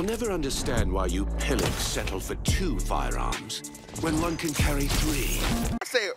I'll never understand why you pillocks settle for 2 firearms when one can carry 3. I said,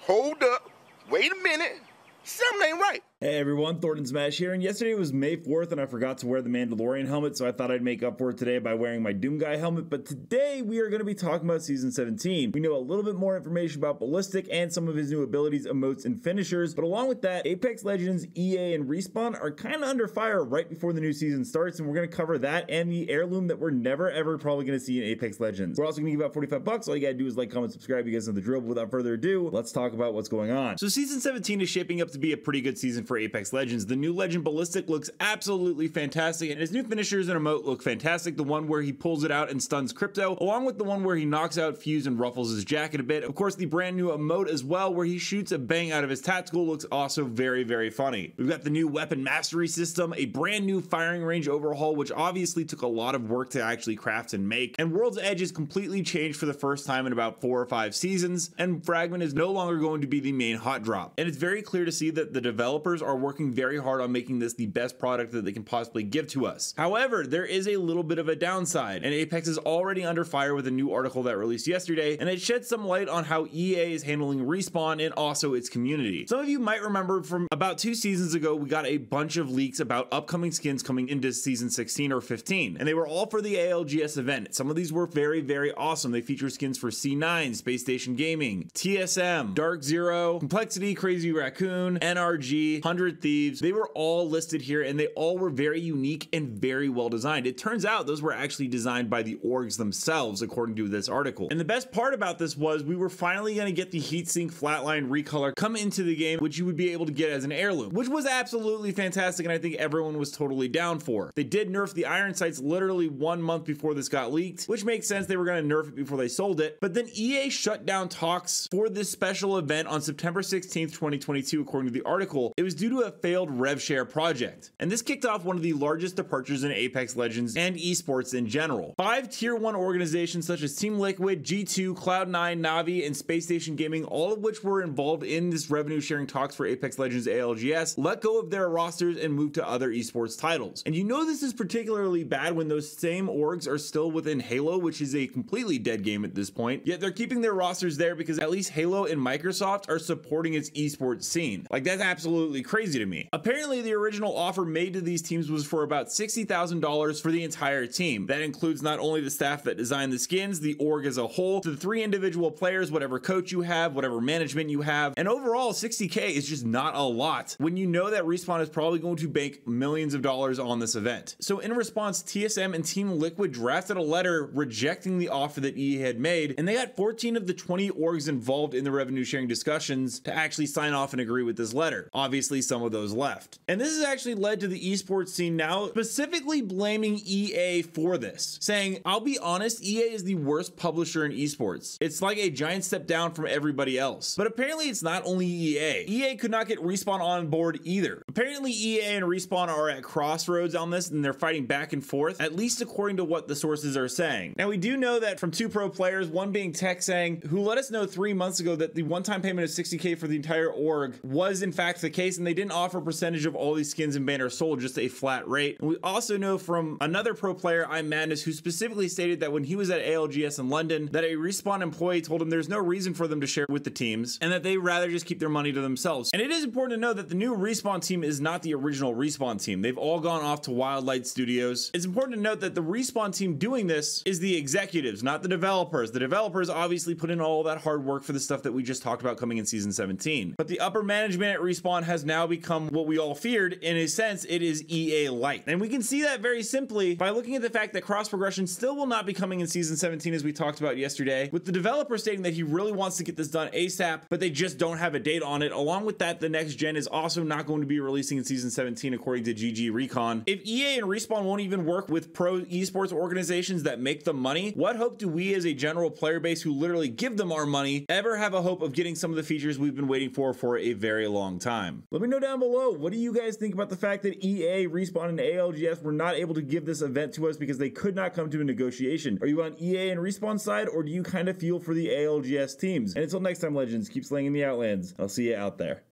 hold up, wait a minute, something ain't right. Hey everyone, Thordan Smash here, and yesterday was May 4th and I forgot to wear the Mandalorian helmet, so I thought I'd make up for it today by wearing my Doom Guy helmet, but today we are going to be talking about Season 17. We know a little bit more information about Ballistic and some of his new abilities, emotes, and finishers, but along with that, Apex Legends, EA, and Respawn are kind of under fire right before the new season starts, and we're going to cover that and the heirloom that we're never ever probably going to see in Apex Legends. We're also going to give out 45 bucks. All you gotta do is like, comment, subscribe. You guys know the drill, but without further ado, let's talk about what's going on. So Season 17 is shaping up to be a pretty good season for Apex Legends. The new Legend Ballistic looks absolutely fantastic, and his new finishers and emote look fantastic. The one where he pulls it out and stuns Crypto, along with the one where he knocks out Fuse and ruffles his jacket a bit. Of course, the brand new emote as well, where he shoots a bang out of his tactical, looks also very, very funny. We've got the new weapon mastery system, a brand new firing range overhaul, which obviously took a lot of work to actually craft and make, and World's Edge is completely changed for the first time in about 4 or 5 seasons, and Fragment is no longer going to be the main hot drop. And it's very clear to see that the developers are working very hard on making this the best product that they can possibly give to us. However, there is a little bit of a downside, and Apex is already under fire with a new article that released yesterday, and it sheds some light on how EA is handling Respawn and also its community. Some of you might remember from about 2 seasons ago, we got a bunch of leaks about upcoming skins coming into season 16 or 15, and they were all for the ALGS event. Some of these were very, very awesome. They feature skins for C9, Space Station Gaming, TSM, Dark Zero, Complexity, Crazy Raccoon, NRG, 100 Thieves. They were all listed here, and they all were very unique and very well designed. It turns out those were actually designed by the orgs themselves, according to this article. And the best part about this was we were finally going to get the heatsink flatline recolor come into the game, which you would be able to get as an heirloom, which was absolutely fantastic, and I think everyone was totally down for. They did nerf the iron sights literally 1 month before this got leaked, which makes sense. They were going to nerf it before they sold it, but then EA shut down talks for this special event on September 16th, 2022, according to the article. It was due to a failed rev share project, and this kicked off one of the largest departures in Apex Legends and esports in general. 5 tier 1 organizations such as Team Liquid, G2, Cloud9, Navi, and Space Station Gaming, all of which were involved in this revenue sharing talks for Apex Legends ALGS, let go of their rosters and moved to other esports titles. And you know this is particularly bad when those same orgs are still within Halo, which is a completely dead game at this point, yet they're keeping their rosters there because at least Halo and Microsoft are supporting its esports scene. Like, that's absolutely crazy to me. Apparently, the original offer made to these teams was for about $60,000 for the entire team. That includes not only the staff that designed the skins, the org as a whole, to the 3 individual players, whatever coach you have, whatever management you have, and overall $60K is just not a lot when you know that Respawn is probably going to bank millions of dollars on this event. So in response, TSM and Team Liquid drafted a letter rejecting the offer that EA had made, and they got 14 of the 20 orgs involved in the revenue sharing discussions to actually sign off and agree with this letter. Obviously, some of those left. And this has actually led to the esports scene now specifically blaming EA for this, saying, I'll be honest, EA is the worst publisher in esports. It's like a giant step down from everybody else. But apparently it's not only EA. EA could not get Respawn on board either. Apparently EA and Respawn are at crossroads on this, and they're fighting back and forth, at least according to what the sources are saying. Now, we do know that from 2 pro players, one being Tech saying, who let us know 3 months ago that the one-time payment of $60K for the entire org was in fact the case, and they didn't offer a percentage of all these skins and banners sold, just a flat rate. And we also know from another pro player, I'm Madness, who specifically stated that when he was at ALGS in London, that a Respawn employee told him there's no reason for them to share with the teams, and that they'd rather just keep their money to themselves. And it is important to know that the new Respawn team is not the original Respawn team. They've all gone off to Wildlight Studios. It's important to note that the Respawn team doing this is the executives, not the developers. The developers obviously put in all that hard work for the stuff that we just talked about coming in season 17. But the upper management at Respawn has now become what we all feared. In a sense, it is EA Light. And we can see that very simply by looking at the fact that cross progression still will not be coming in season 17, as we talked about yesterday, with the developer stating that he really wants to get this done ASAP, but they just don't have a date on it. Along with that, the next gen is also not going to be releasing in season 17, according to GG Recon. If EA and Respawn won't even work with pro esports organizations that make them money, what hope do we as a general player base who literally give them our money ever have a hope of getting some of the features we've been waiting for a very long time? Let me know down below, what do you guys think about the fact that EA, Respawn, and ALGS were not able to give this event to us because they could not come to a negotiation? Are you on EA and Respawn side, or do you kind of feel for the ALGS teams? And until next time, Legends, keep slaying in the Outlands. I'll see you out there.